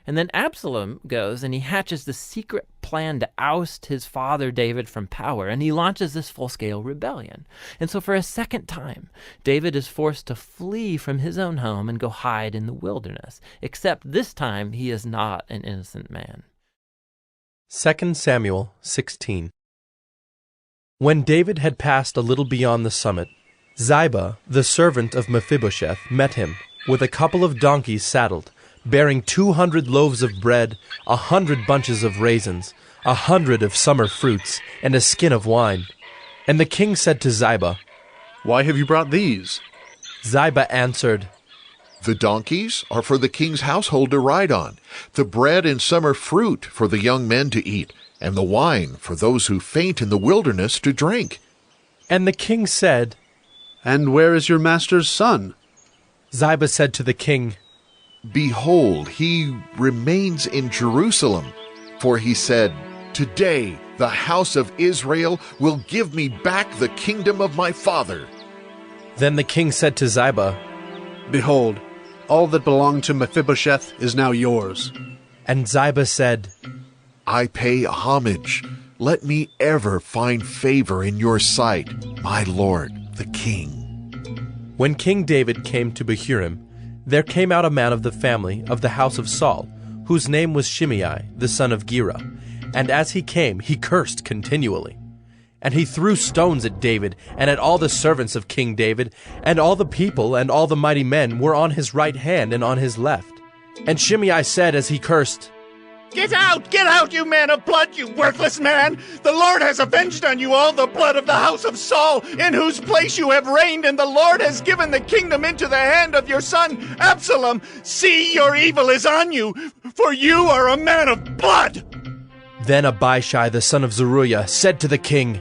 And then Absalom goes and he hatches the secret plan to oust his father David from power, and he launches this full-scale rebellion. And so for a second time, David is forced to flee from his own home and go hide in the wilderness, except this time he is not an innocent man. 2 Samuel 16. When David had passed a little beyond the summit, Ziba, the servant of Mephibosheth, met him, with a couple of donkeys saddled, bearing 200 loaves of bread, 100 bunches of raisins, 100 of summer fruits, and a skin of wine. And the king said to Ziba, "Why have you brought these?" Ziba answered, "The donkeys are for the king's household to ride on, the bread and summer fruit for the young men to eat, and the wine for those who faint in the wilderness to drink." And the king said, "And where is your master's son?" Ziba said to the king, "Behold, he remains in Jerusalem, for he said, 'Today the house of Israel will give me back the kingdom of my father.'" Then the king said to Ziba, "Behold, all that belonged to Mephibosheth is now yours." And Ziba said, "I pay homage. Let me ever find favor in your sight, my lord, the king." When King David came to Bahurim, there came out a man of the family of the house of Saul, whose name was Shimei, the son of Gera. And as he came, he cursed continually. And he threw stones at David, and at all the servants of King David, and all the people and all the mighty men were on his right hand and on his left. And Shimei said as he cursed, Get out, you man of blood, you worthless man! The Lord has avenged on you all the blood of the house of Saul, in whose place you have reigned, and the Lord has given the kingdom into the hand of your son Absalom. See, your evil is on you, for you are a man of blood!" Then Abishai the son of Zeruiah said to the king,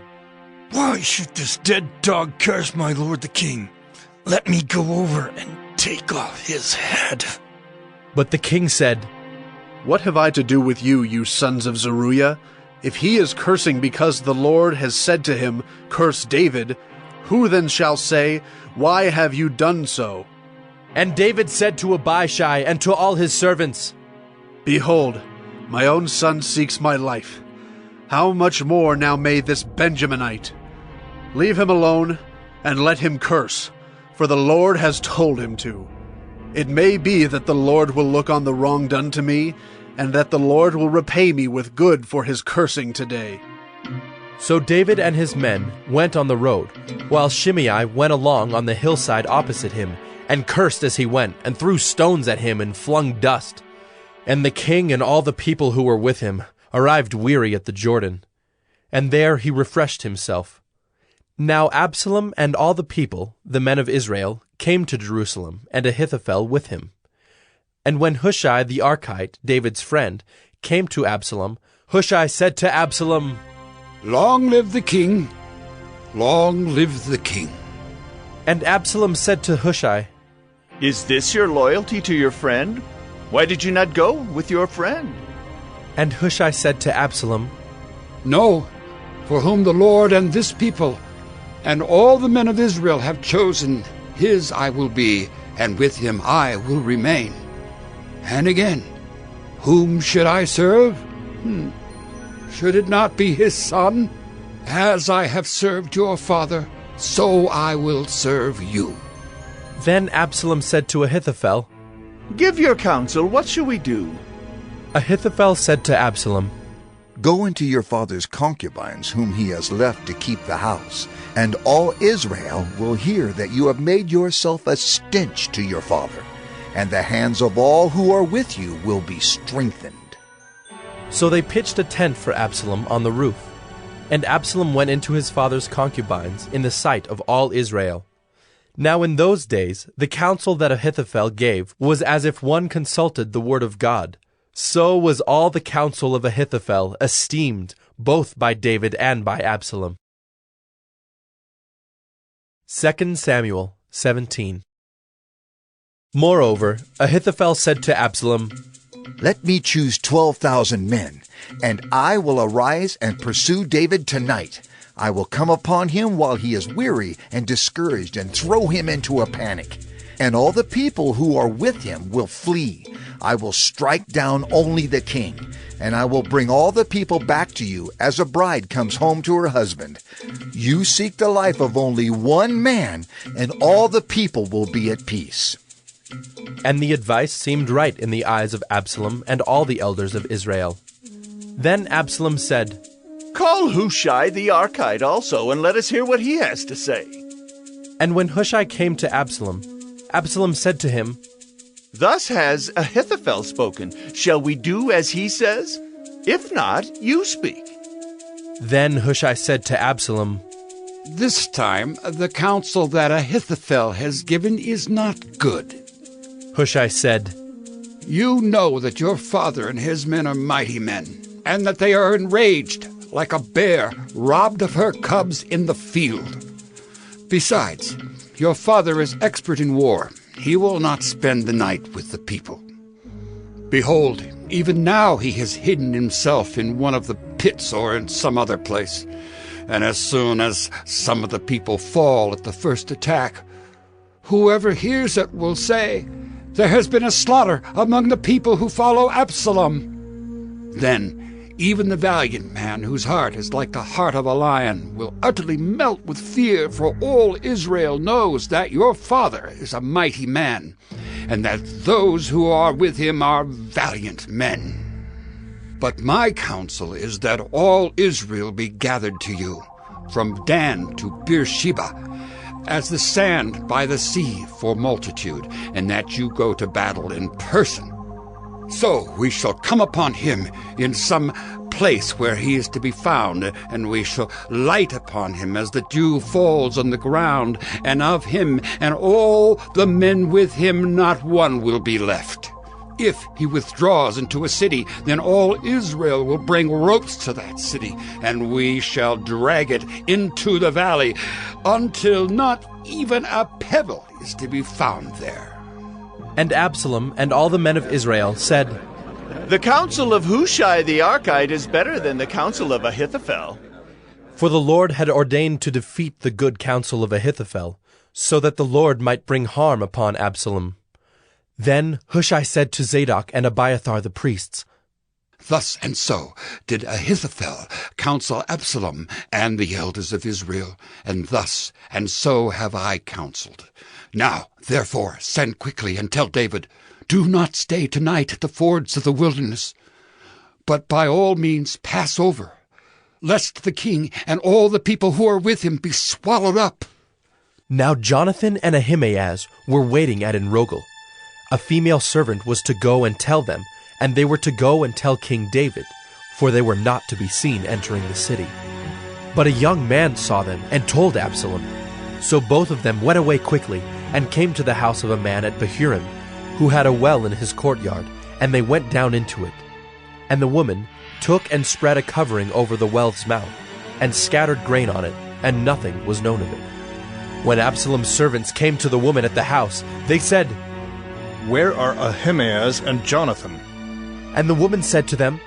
"Why should this dead dog curse my lord the king? Let me go over and take off his head." But the king said, "What have I to do with you, you sons of Zeruiah? If he is cursing because the Lord has said to him, 'Curse David,' who then shall say, 'Why have you done so?'" And David said to Abishai and to all his servants, "Behold, my own son seeks my life. How much more now may this Benjaminite? Leave him alone, and let him curse, for the Lord has told him to. It may be that the Lord will look on the wrong done to me, and that the Lord will repay me with good for his cursing today." So David and his men went on the road, while Shimei went along on the hillside opposite him, and cursed as he went, and threw stones at him and flung dust. And the king and all the people who were with him arrived weary at the Jordan, and there he refreshed himself. Now Absalom and all the people, the men of Israel, came to Jerusalem, and Ahithophel with him. And when Hushai the Archite, David's friend, came to Absalom, Hushai said to Absalom, "Long live the king! Long live the king!" And Absalom said to Hushai, "Is this your loyalty to your friend? Why did you not go with your friend?" And Hushai said to Absalom, "No, for whom the Lord and this people and all the men of Israel have chosen, his I will be, and with him I will remain. And again, whom should I serve? Should it not be his son? As I have served your father, so I will serve you." Then Absalom said to Ahithophel, "Give your counsel, what shall we do?" Ahithophel said to Absalom, "Go into your father's concubines, whom he has left to keep the house, and all Israel will hear that you have made yourself a stench to your father, and the hands of all who are with you will be strengthened." So they pitched a tent for Absalom on the roof. And Absalom went into his father's concubines in the sight of all Israel. Now in those days the counsel that Ahithophel gave was as if one consulted the word of God. So was all the counsel of Ahithophel esteemed both by David and by Absalom. 2 Samuel 17. Moreover, Ahithophel said to Absalom, "Let me choose 12,000 men, and I will arise and pursue David tonight. I will come upon him while he is weary and discouraged, and throw him into a panic. And all the people who are with him will flee. I will strike down only the king, and I will bring all the people back to you as a bride comes home to her husband. You seek the life of only one man, and all the people will be at peace." And the advice seemed right in the eyes of Absalom and all the elders of Israel. Then Absalom said, Call Hushai the Archite also, and let us hear what he has to say. And when Hushai came to Absalom, Absalom said to him, Thus has Ahithophel spoken. Shall we do as he says? If not, you speak. Then Hushai said to Absalom, "This time the counsel that Ahithophel has given is not good. Hushai said, You know that your father and his men are mighty men, and that they are enraged like a bear robbed of her cubs in the field. Besides, your father is expert in war. He will not spend the night with the people. Behold, even now he has hidden himself in one of the pits or in some other place. And as soon as some of the people fall at the first attack, whoever hears it will say, 'There has been a slaughter among the people who follow Absalom.' Then even the valiant man whose heart is like the heart of a lion will utterly melt with fear, for all Israel knows that your father is a mighty man, and that those who are with him are valiant men. But my counsel is that all Israel be gathered to you, from Dan to Beersheba, as the sand by the sea for multitude, and that you go to battle in person. So we shall come upon him in some place where he is to be found, and we shall light upon him as the dew falls on the ground, and of him and all the men with him not one will be left. If he withdraws into a city, then all Israel will bring ropes to that city, and we shall drag it into the valley until not even a pebble is to be found there." And Absalom and all the men of Israel said, The counsel of Hushai the Archite is better than the counsel of Ahithophel. For the Lord had ordained to defeat the good counsel of Ahithophel, so that the Lord might bring harm upon Absalom. Then Hushai said to Zadok and Abiathar the priests, Thus and so did Ahithophel counsel Absalom and the elders of Israel, and thus and so have I counseled. Now, therefore, send quickly and tell David, Do not stay tonight at the fords of the wilderness, but by all means pass over, lest the king and all the people who are with him be swallowed up. Now Jonathan and Ahimaaz were waiting at Enrogel. A female servant was to go and tell them, and they were to go and tell King David, for they were not to be seen entering the city. But a young man saw them and told Absalom. So both of them went away quickly and came to the house of a man at Bahurim, who had a well in his courtyard, and they went down into it. And the woman took and spread a covering over the well's mouth, and scattered grain on it, and nothing was known of it. When Absalom's servants came to the woman at the house, they said, Where are Ahimaaz and Jonathan? And the woman said to them,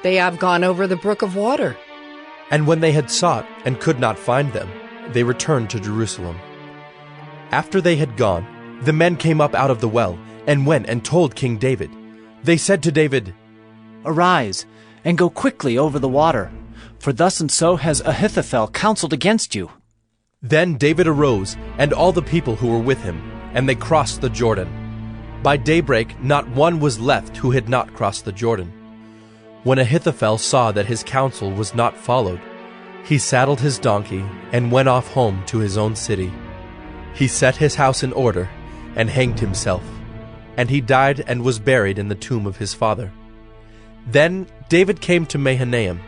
They have gone over the brook of water. And when they had sought and could not find them, they returned to Jerusalem. After they had gone, the men came up out of the well, and went and told King David. They said to David, Arise, and go quickly over the water, for thus and so has Ahithophel counseled against you. Then David arose, and all the people who were with him, and they crossed the Jordan. By daybreak not one was left who had not crossed the Jordan. When Ahithophel saw that his counsel was not followed, he saddled his donkey and went off home to his own city. He set his house in order and hanged himself, and he died and was buried in the tomb of his father. Then David came to Mahanaim,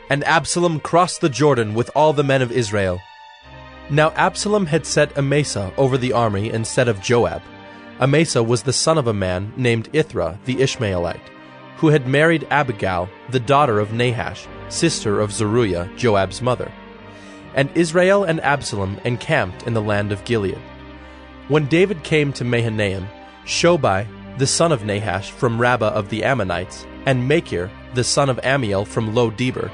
and Absalom crossed the Jordan with all the men of Israel. Now Absalom had set Amasa over the army instead of Joab. Amasa was the son of a man named Ithra the Ishmaelite, who had married Abigail, the daughter of Nahash, sister of Zeruiah, Joab's mother. And Israel and Absalom encamped in the land of Gilead. When David came to Mahanaim, Shobai, the son of Nahash from Rabbah of the Ammonites, and Machir, the son of Amiel from Lo-Debar,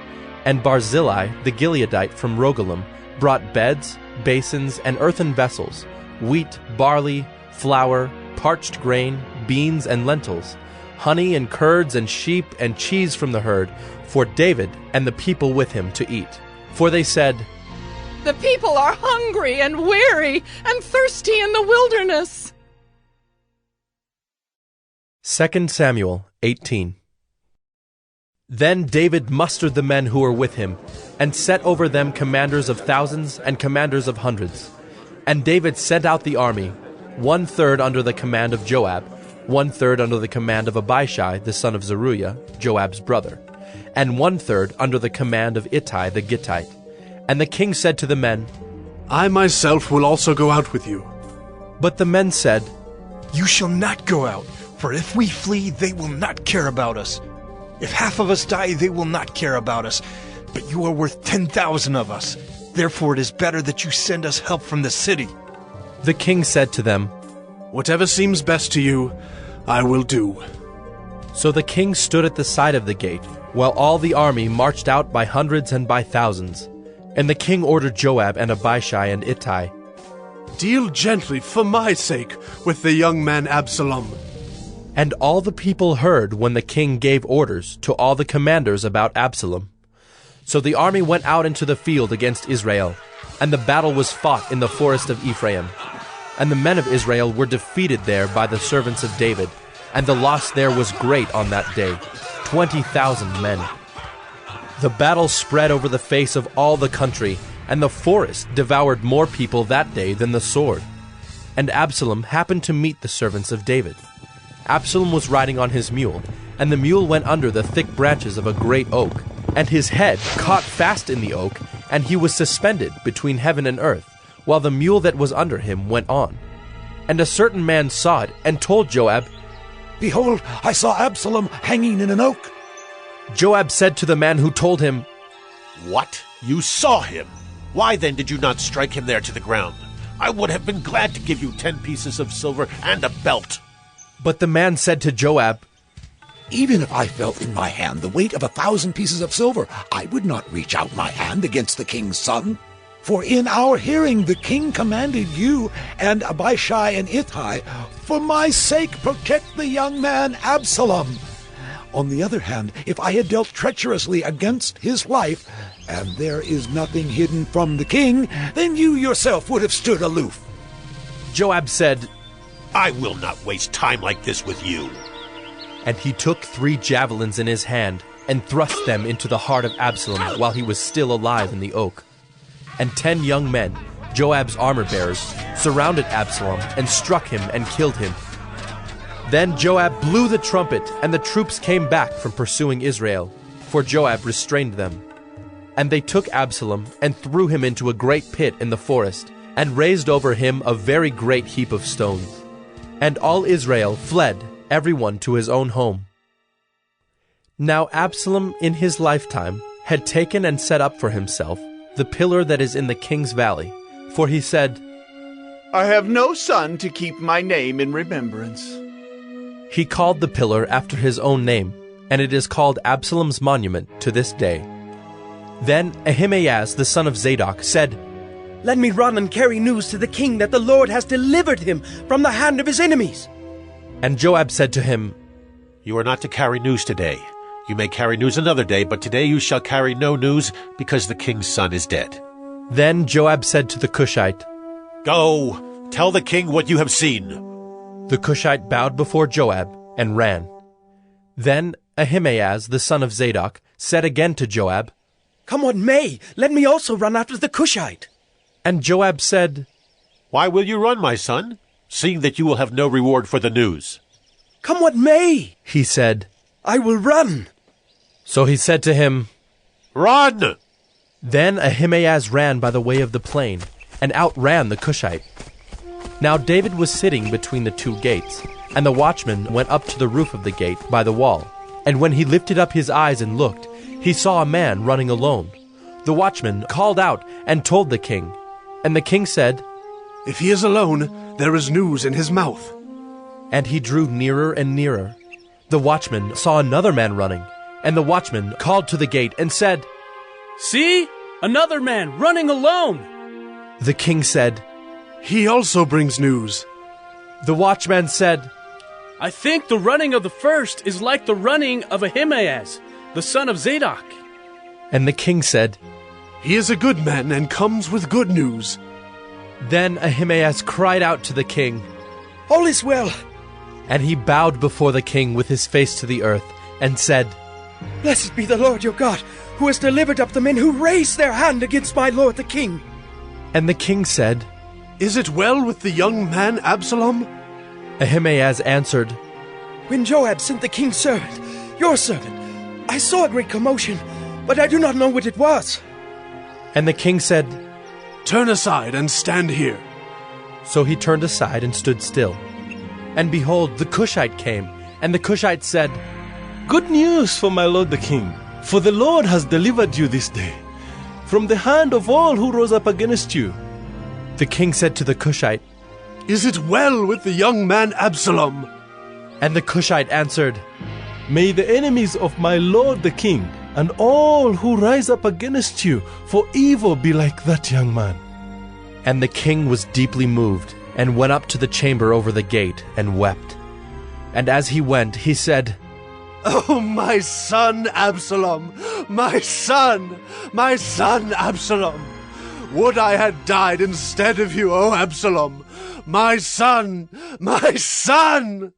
and Barzillai, the Gileadite from Rogelim, brought beds, basins, and earthen vessels, wheat, barley, flour, parched grain, beans, and lentils, honey and curds and sheep and cheese from the herd, for David and the people with him to eat. For they said, The people are hungry and weary and thirsty in the wilderness. 2 Samuel 18. Then David mustered the men who were with him, and set over them commanders of thousands and commanders of hundreds. And David sent out the army, 1/3 under the command of Joab, 1/3 under the command of Abishai the son of Zeruiah, Joab's brother, and 1/3 under the command of Ittai the Gittite. And the king said to the men, I myself will also go out with you. But the men said, You shall not go out, for if we flee, they will not care about us. If half of us die, they will not care about us. But you are worth 10,000 of us. Therefore it is better that you send us help from the city. The king said to them, Whatever seems best to you, I will do. So the king stood at the side of the gate, while all the army marched out by hundreds and by thousands. And the king ordered Joab and Abishai and Ittai, Deal gently, for my sake, with the young man Absalom. And all the people heard when the king gave orders to all the commanders about Absalom. So the army went out into the field against Israel, and the battle was fought in the forest of Ephraim. And the men of Israel were defeated there by the servants of David, and the loss there was great on that day, 20,000 men. The battle spread over the face of all the country, and the forest devoured more people that day than the sword. And Absalom happened to meet the servants of David. Absalom was riding on his mule, and the mule went under the thick branches of a great oak, and his head caught fast in the oak, and he was suspended between heaven and earth, while the mule that was under him went on. And a certain man saw it, and told Joab, Behold, I saw Absalom hanging in an oak. Joab said to the man who told him, What? You saw him? Why then did you not strike him there to the ground? I would have been glad to give you 10 pieces of silver and a belt. But the man said to Joab, Even if I felt in my hand the weight of 1,000 pieces of silver, I would not reach out my hand against the king's son. For in our hearing the king commanded you and Abishai and Ittai, For my sake protect the young man Absalom. On the other hand, if I had dealt treacherously against his life, and there is nothing hidden from the king, then you yourself would have stood aloof. Joab said, I will not waste time like this with you. And he took 3 javelins in his hand, and thrust them into the heart of Absalom while he was still alive in the oak. And 10 young men, Joab's armor-bearers, surrounded Absalom and struck him and killed him. Then Joab blew the trumpet, and the troops came back from pursuing Israel, for Joab restrained them. And they took Absalom and threw him into a great pit in the forest, and raised over him a very great heap of stones. And all Israel fled, everyone to his own home. Now Absalom in his lifetime had taken and set up for himself the pillar that is in the king's valley, for he said, I have no son to keep my name in remembrance. He called the pillar after his own name, and it is called Absalom's monument to this day. Then Ahimaaz the son of Zadok said, Let me run and carry news to the king that the Lord has delivered him from the hand of his enemies. And Joab said to him, You are not to carry news today. You may carry news another day, but today you shall carry no news, because the king's son is dead. Then Joab said to the Cushite, Go, tell the king what you have seen. The Cushite bowed before Joab and ran. Then Ahimaaz the son of Zadok said again to Joab, Come what may, let me also run after the Cushite. And Joab said, Why will you run, my son, seeing that you will have no reward for the news? Come what may, he said, I will run. So he said to him, Run! Then Ahimaaz ran by the way of the plain, and outran the Cushite. Now David was sitting between the 2 gates, and the watchman went up to the roof of the gate by the wall. And when he lifted up his eyes and looked, he saw a man running alone. The watchman called out and told the king. And the king said, If he is alone, there is news in his mouth. And he drew nearer and nearer. The watchman saw another man running, and the watchman called to the gate and said, See, another man running alone. The king said, He also brings news. The watchman said, I think the running of the first is like the running of Ahimaaz, the son of Zadok. And the king said, He is a good man and comes with good news. Then Ahimaaz cried out to the king, All is well. and he bowed before the king with his face to the earth, and said, Blessed be the Lord your God, who has delivered up the men who raised their hand against my lord the king. And the king said, Is it well with the young man Absalom? Ahimaaz answered, When Joab sent the king's servant, your servant, I saw a great commotion, but I do not know what it was. And the king said, Turn aside and stand here. So he turned aside and stood still. And behold, the Cushite came, and the Cushite said, Good news for my lord the king, for the Lord has delivered you this day from the hand of all who rose up against you. The king said to the Cushite, Is it well with the young man Absalom? And the Cushite answered, May the enemies of my lord the king and all who rise up against you for evil be like that young man. And the king was deeply moved, and went up to the chamber over the gate, and wept. And as he went, he said, Oh, my son Absalom, my son Absalom. Would I had died instead of you, O Absalom, my son, my son!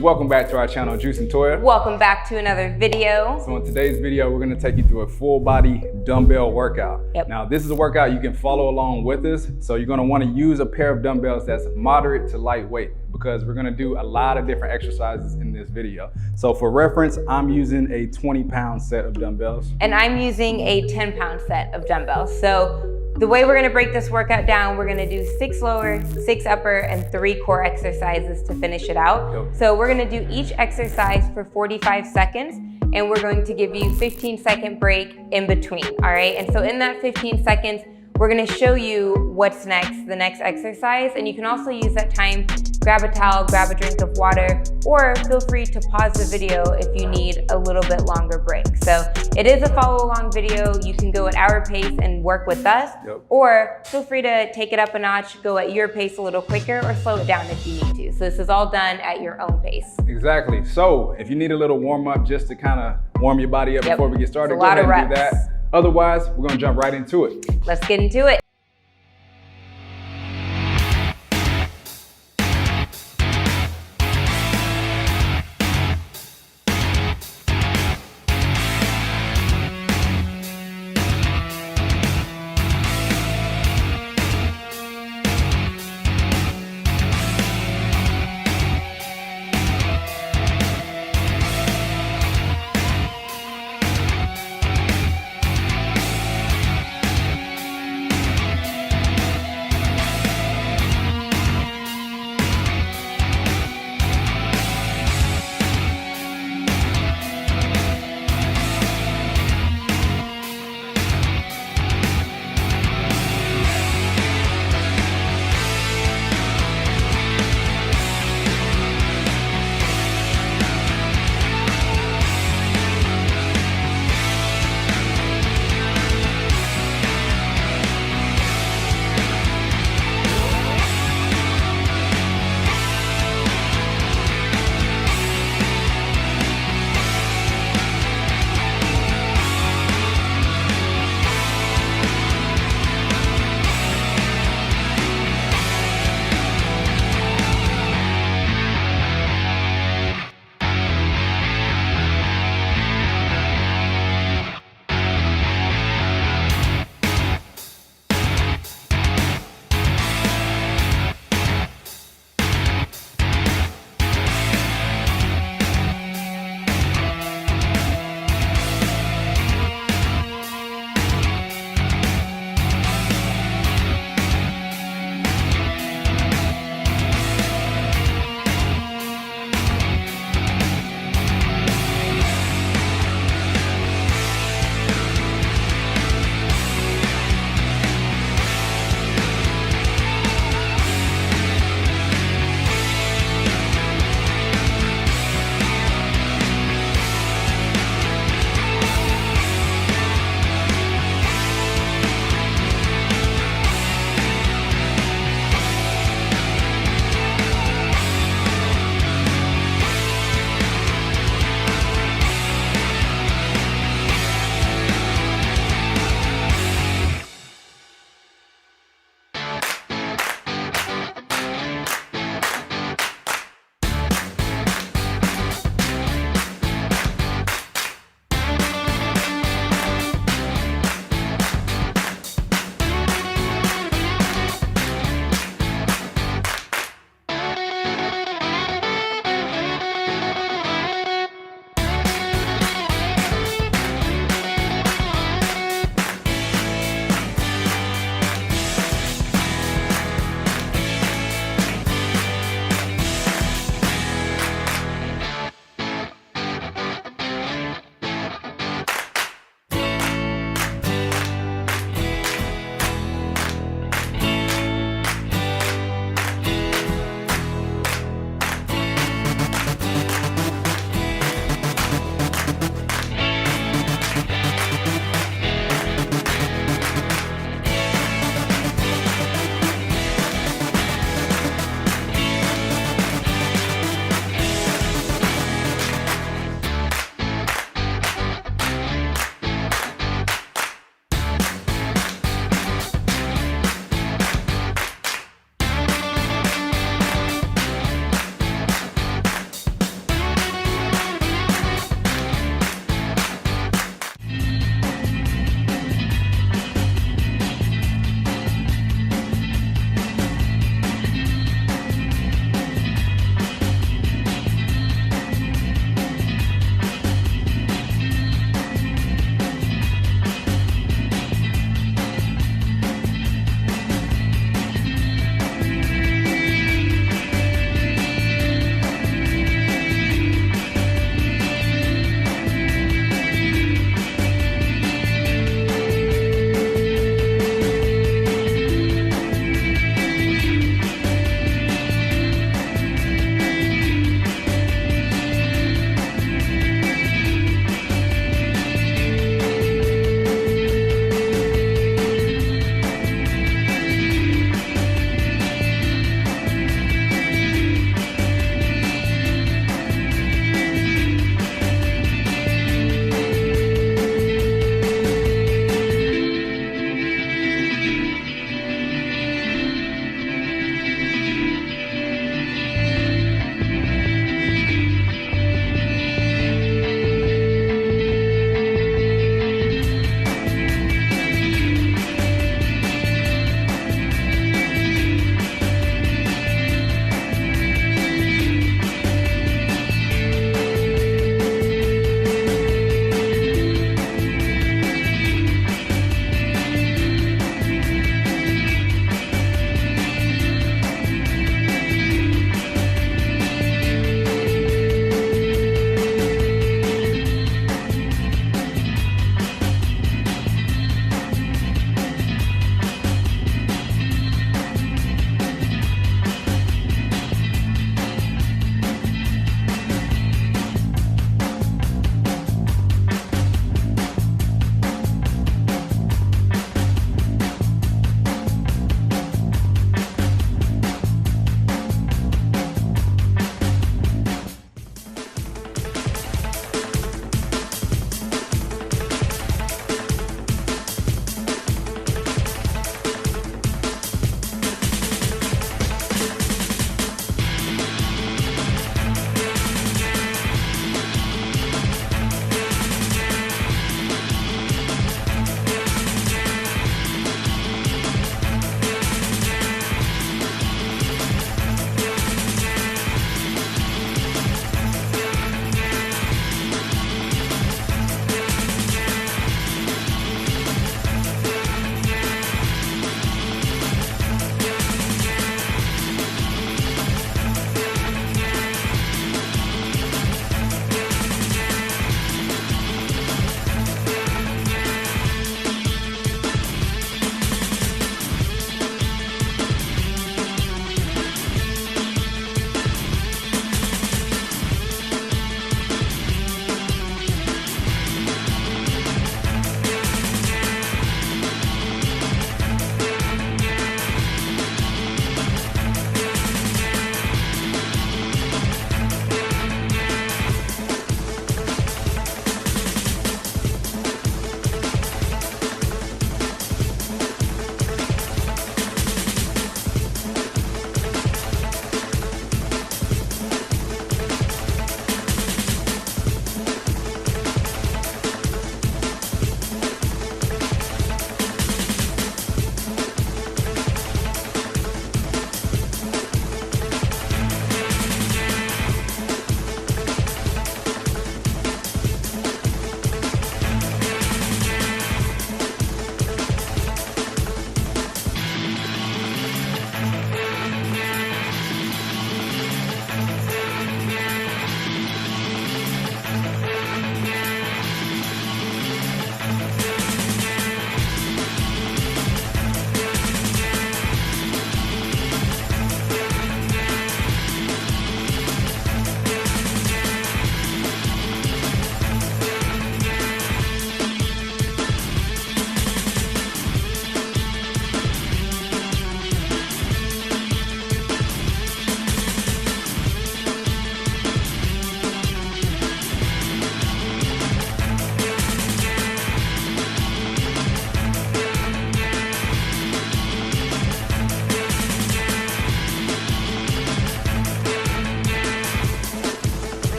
Welcome back to our channel, Juice and Toya. Welcome back to another video. So in today's video, we're gonna take you through a full body dumbbell workout. Yep. Now this is a workout you can follow along with us. So you're gonna wanna use a pair of dumbbells that's moderate to lightweight, because we're gonna do a lot of different exercises in this video. So for reference, I'm using a 20-pound set of dumbbells. And I'm using a 10-pound set of dumbbells. So the way we're gonna break this workout down, we're gonna do 6 lower, 6 upper, and 3 core exercises to finish it out. Yep. So we're gonna do each exercise for 45 seconds, and we're going to give you 15-second break in between, all right? And so in that 15 seconds, we're gonna show you what's next, the next exercise, and you can also use that time, grab a towel, grab a drink of water, or feel free to pause the video if you need a little bit longer break. So it is a follow along video. You can go at our pace and work with us, or feel free to take it up a notch, go at your pace a little quicker, or slow it down if you need to. So this is all done at your own pace. Exactly. So if you need a little warm up just to kind of warm your body up before we get started, go ahead and do that. Otherwise, we're gonna jump right into it. Let's get into it.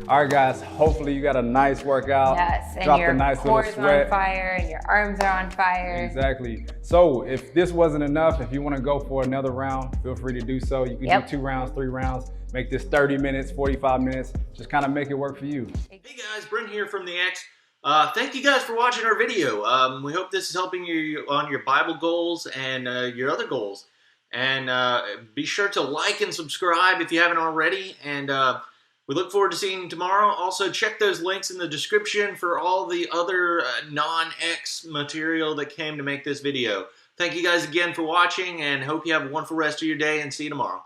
All right, guys, hopefully you got a nice workout. Yes, and dropped your a nice core little is sweat. on fire and your arms are on fire. Exactly. So if this wasn't enough, if you want to go for another round, feel free to do so. You can do 2 rounds, 3 rounds. Make this 30 minutes, 45 minutes. Just kind of make it work for you. Hey guys, Brent here from the X. Thank you guys for watching our video. We hope this is helping you on your Bible goals and your other goals. And be sure to like and subscribe if you haven't already. And we look forward to seeing you tomorrow. Also, check those links in the description for all the other non-X material that came to make this video. Thank you guys again for watching, and hope you have a wonderful rest of your day, and see you tomorrow.